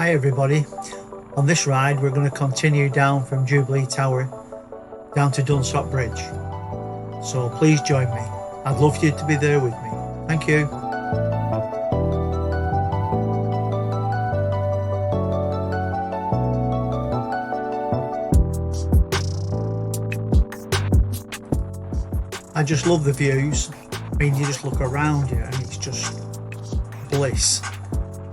Hi everybody, on this ride we're going to continue down from Jubilee Tower down to Dunsop Bridge, so please join me. I'd love you to be there with me. Thank you. I just love the views. I mean, you just look around you and it's just bliss.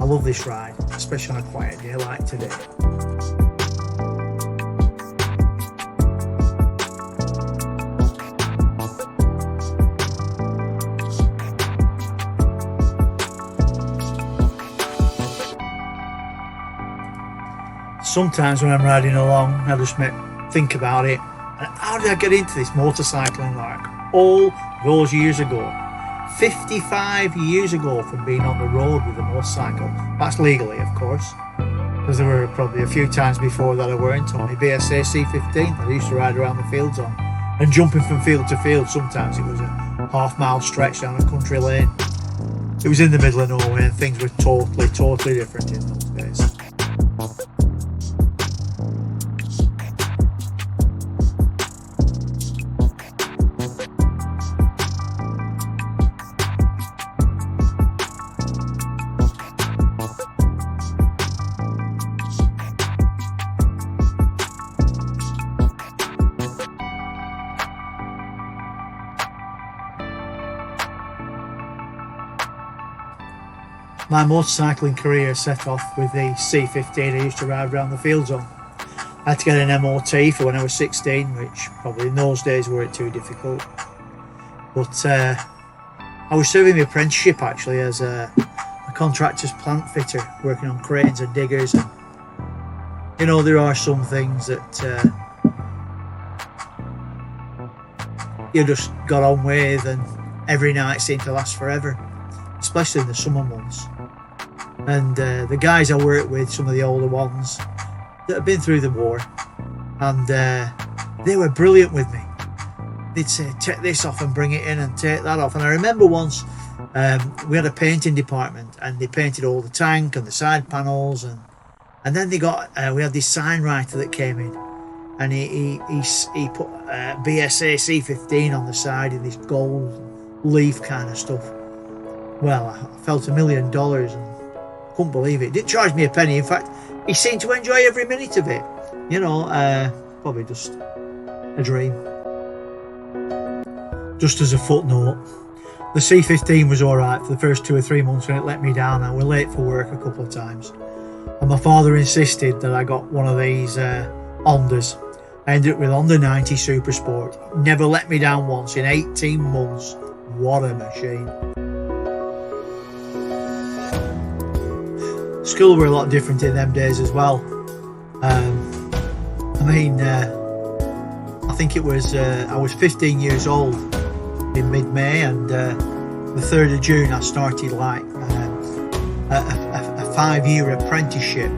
I love this ride, especially on a quiet day like today. Sometimes when I'm riding along, I just think about it. How did I get into this motorcycling like all those years ago? 55 years ago from being on the road with a motorcycle. That's legally, of course, because there were probably a few times before that I weren't on my BSA C15 that I used to ride around the fields on, and jumping from field to field. Sometimes it was a half-mile stretch down a country lane. It was in the middle of nowhere and things were totally different in those days. My motorcycling career set off with the C15 I used to ride around the fields on. I had to get an MOT for when I was 16, which probably in those days weren't too difficult. But I was serving my apprenticeship actually as a contractor's plant fitter, working on cranes and diggers. And, you know, there are some things that you just got on with, and every night seemed to last forever, especially in the summer months. And the guys I work with, some of the older ones that have been through the war, and they were brilliant with me. They'd say, take this off and bring it in, and take that off. And I remember once we had a painting department, and they painted all the tank and the side panels, and then they got we had this sign writer that came in, and he put BSA C15 on the side in this gold leaf kind of stuff. Well, I felt $1 million and couldn't believe it. Didn't charge me a penny. In fact, he seemed to enjoy every minute of it. You know, probably just a dream. Just as a footnote, the C15 was alright for the first 2 or 3 months when it let me down. I was late for work a couple of times. And my father insisted that I got one of these Hondas. I ended up with Honda 90 Super Sport. Never let me down once in 18 months. What a machine. School were a lot different in them days as well. I think it was I was 15 years old in mid-May, and the 3rd of June I started like a 5-year apprenticeship.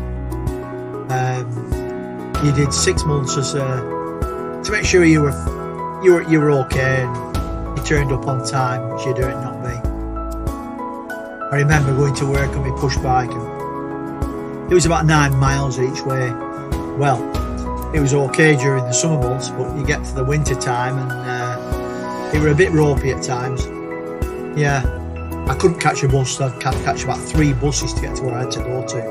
You did 6 months as to make sure you were okay and you turned up on time, which you don't, not me. I remember going to work on my push bike, and it was about 9 miles each way. Well, it was okay during the summer months, but you get to the winter time and it were a bit ropey at times. Yeah, I couldn't catch a bus, so I'd catch about 3 buses to get to where I had to go to.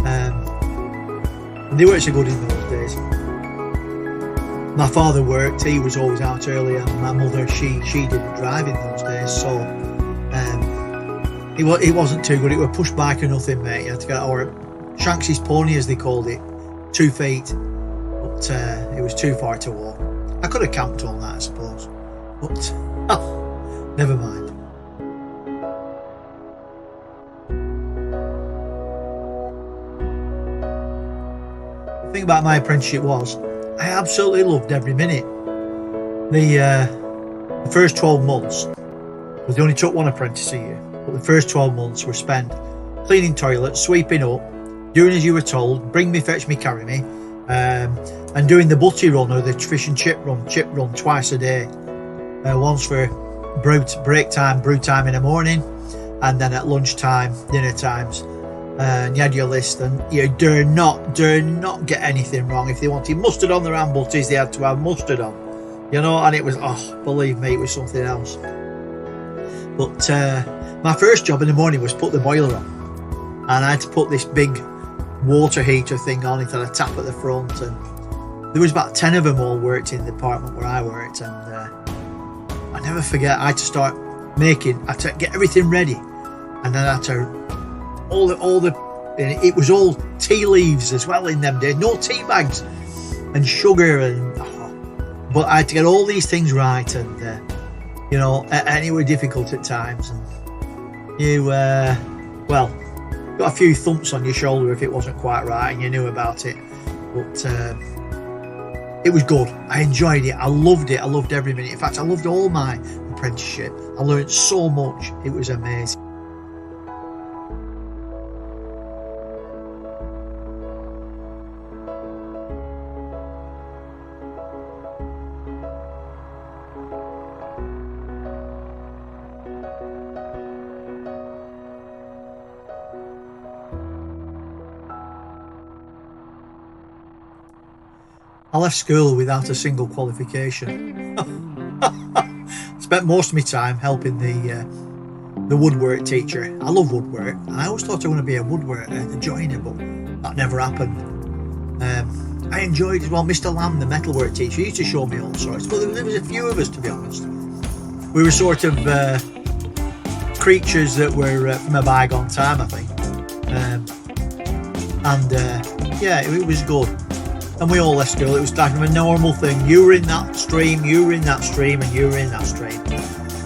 And they weren't so good in those days. My father worked, he was always out early, and my mother, she didn't drive in those days, so it wasn't too good. It was push bike or nothing, mate. You had to get, or Shanks's pony as they called it, 2 feet, but it was too far to walk. I could have camped all night, I suppose, but never mind. The thing about my apprenticeship was I absolutely loved every minute. The first 12 months, because they only took 1 apprentice a year, but the first 12 months were spent cleaning toilets, sweeping up, doing as you were told, bring me, fetch me, carry me, and doing the butty run or the fish and chip run twice a day. Once for break time, brew time in the morning, and then at lunchtime, dinner times, and you had your list, and you dare not get anything wrong. If they wanted mustard on their ambulances, they had to have mustard on, you know. And it was, oh, believe me, it was something else. But my first job in the morning was put the boiler on, and I had to put this big water heater thing on. It had a tap at the front, and there was about 10 of them all worked in the department where I worked. And I never forget, I had to start making, I had to get everything ready, and then I had to it was all tea leaves as well in them days, no tea bags and sugar, and but I had to get all these things right, and you know, and it was difficult at times, and you well, got a few thumps on your shoulder if it wasn't quite right and you knew about it. But it was good. I enjoyed it. I loved it. I loved every minute. In fact, I loved all my apprenticeship. I learned so much. It was amazing. I left school without a single qualification. Spent most of my time helping the woodwork teacher. I love woodwork, and I always thought I was going to be a woodworker, joiner, but that never happened. I enjoyed as well Mr. Lamb, the metalwork teacher. He used to show me all sorts, but there was a few of us, to be honest. We were sort of creatures that were from a bygone time, I think. Yeah, it was good. And we all left school. It was kind of a normal thing. You were in that stream, you were in that stream, and you were in that stream.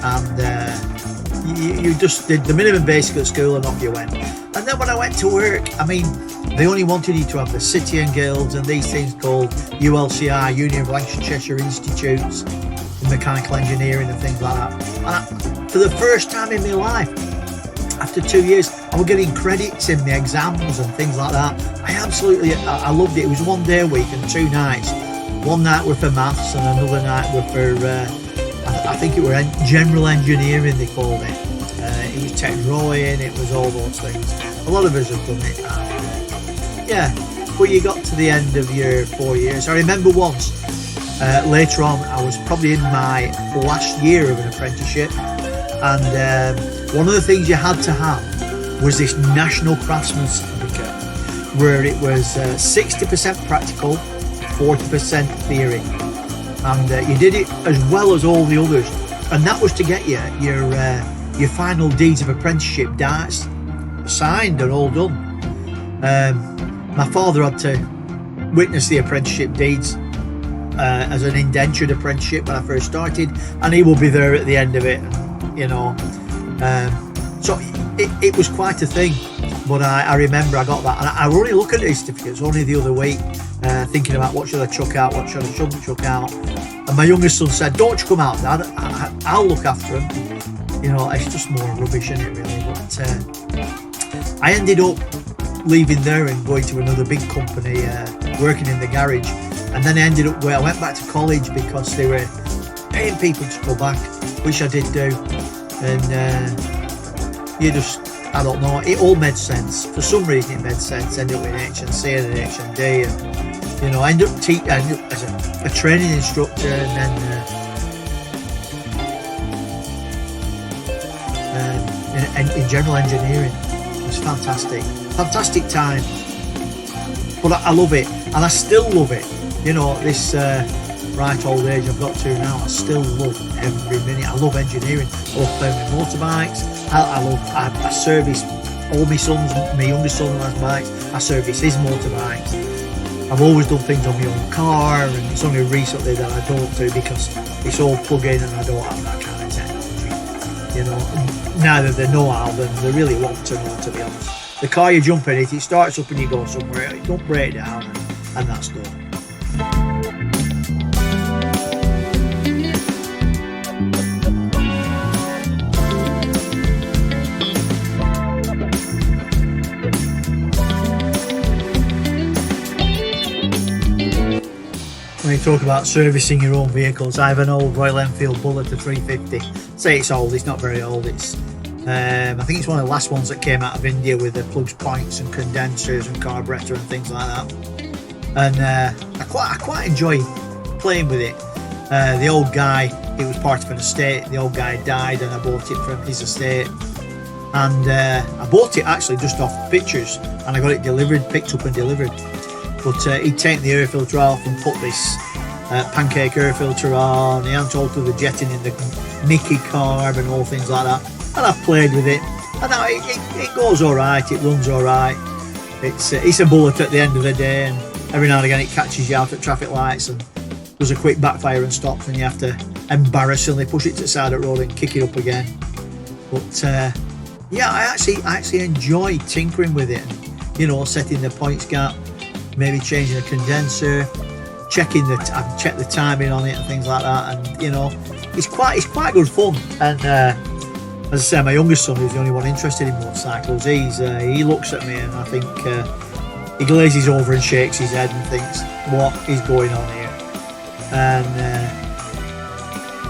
And you just did the minimum basic at school, and off you went. And then when I went to work, I mean, they only wanted you to have the City and Guilds and these things called ULCI, Union of Lancashire Institutes, mechanical engineering and things like that. And for the first time in my life, after 2 years, I was getting credits in the exams and things like that. I loved it. It was 1 day a week and 2 nights. One night were for maths and another night were for, I think it were general engineering, they called it. It was tech drawing, it was all those things. A lot of us have done it. And, yeah, but you got to the end of your 4 years. I remember once, later on, I was probably in my last year of an apprenticeship, and one of the things you had to have was this National Craftsman Certificate, where it was 60% practical, 40% theory, and you did it as well as all the others, and that was to get you your final deeds of apprenticeship dates signed and all done. My father had to witness the apprenticeship deeds as an indentured apprenticeship when I first started, and he will be there at the end of it, you know. So it was quite a thing, but I remember I got that, and I only look at these certificates only the other week, thinking about what should I chuck out, what should I shouldn't chuck out. And my youngest son said, "Don't chuck them out, Dad. I'll look after them." You know, it's just more rubbish, isn't it, really? But I ended up leaving there and going to another big company, working in the garage, and then I ended up where I went back to college because they were paying people to go back, which I did do. And I don't know, it all made sense. For some reason it made sense. Ended up in H&C and H&D, and you know, I ended up as a training instructor, and then in general engineering. It was fantastic time. But I love it, and I still love it. You know, this right old age I've got to now, I still love every minute. I love engineering. I love playing with motorbikes. I service all my youngest son has bikes. I service his motorbikes. I've always done things on my own car, and it's only recently that I don't do because it's all plug-in and I don't have that kind of technology. You know, neither they know how than they really want to know, to be honest. The car you jump in it starts up and you go somewhere, it don't break down, and that's good. When you talk about servicing your own vehicles, I have an old Royal Enfield Bullet, a 350. Say it's old, it's not very old, it's I think it's one of the last ones that came out of India with the plugs, points, and condensers and carburetor and things like that. And I quite enjoy playing with it. The old guy, it was part of an estate. The old guy died, and I bought it from his estate. And I bought it actually just off pictures, and I got it picked up and delivered. But he'd taken the air filter off and put this pancake air filter on. He hadn't altered the jetting in the Mickey carb and all things like that. And I've played with it, and now it goes all right. It runs all right. It's a bullet at the end of the day, and every now and again it catches you out at traffic lights and does a quick backfire and stops, and you have to embarrassingly push it to the side of the road and kick it up again. But yeah, I actually enjoy tinkering with it. You know, setting the points gap, maybe changing the condenser, I've checked the timing on it and things like that. And you know, it's quite good fun. And as I say, my youngest son, who's the only one interested in motorcycles, he looks at me and I think he glazes over and shakes his head and thinks, what is going on here? And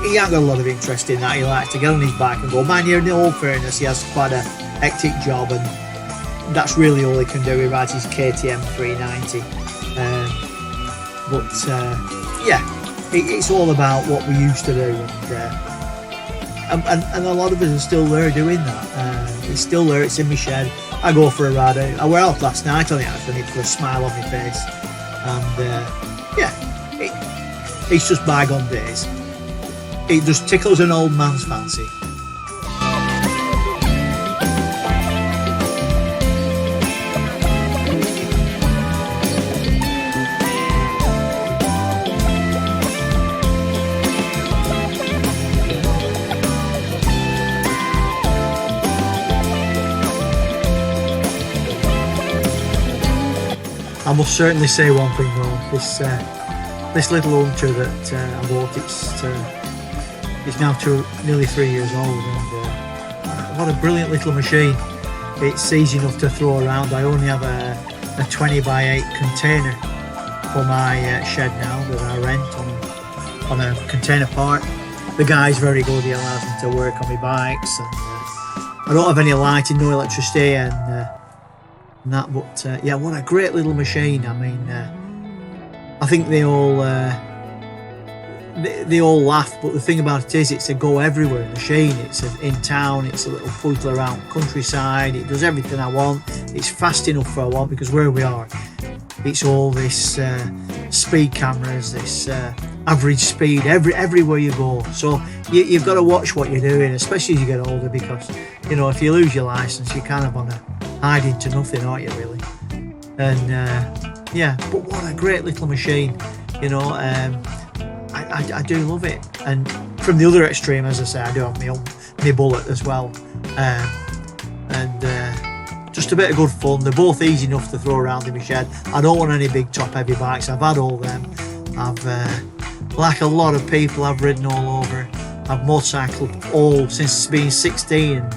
he hasn't got a lot of interest in that. He likes to get on his bike and go. Mind you, in all fairness, he has quite a hectic job, and that's really all he can do. He rides his KTM 390. But yeah, it's all about what we used to do, and a lot of us are still there doing that. It's still there. It's in my shed. I go for a ride. I were out last night on it actually, put a smile on my face, and yeah, it's just bygone days. It just tickles an old man's fancy. I must certainly say one thing though, this little Hunter that I bought, it's now nearly 3 years old, and what a brilliant little machine. It's easy enough to throw around. I only have a 20 by 8 container for my shed now that I rent on a container park. The guy's very good. He allows me to work on my bikes, and I don't have any lighting, no electricity, and that. But yeah, what a great little machine. I mean, I think they all laugh, but the thing about it is, it's a go everywhere machine. It's in town, it's a little poodle around countryside. It does everything I want. It's fast enough for what I want, because where we are, it's all this speed cameras, this average speed everywhere you go. So you've got to watch what you're doing, especially as you get older, because you know, if you lose your license, you're kind of on a hide into nothing, aren't you, really? And yeah, but what a great little machine, you know. I do love it. And from the other extreme, as I say, I do have my bullet as well, and just a bit of good fun. They're both easy enough to throw around in my shed. I don't want any big top heavy bikes. I've had all them. I've like a lot of people, I've ridden all over. I've motorcycled all since being 16.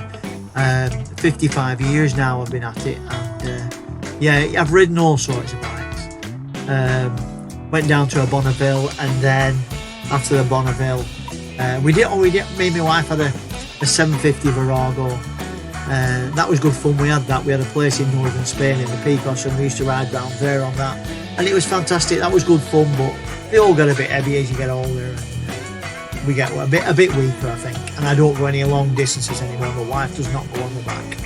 55 years now I've been at it, and yeah, I've ridden all sorts of bikes. Went down to a Bonneville, and then after the Bonneville, me and my wife had a 750 Virago. That was good fun. We had a place in northern Spain in the Picos, and we used to ride down there on that, and it was fantastic. That was good fun, but they all get a bit heavy as you get older, and we get a bit weaker, I think. And I don't go any long distances anymore. My wife does not go on the back.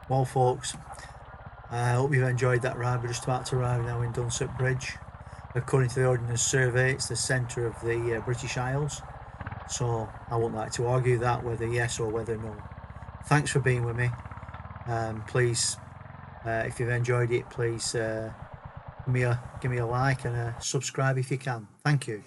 Well, folks, I hope you've enjoyed that ride. We're just about to arrive now in Dunsop Bridge. According to the Ordnance Survey, it's the centre of the British Isles. So I wouldn't like to argue that, whether yes or whether no. Thanks for being with me. Please, if you've enjoyed it, please give me a like and a subscribe if you can. Thank you.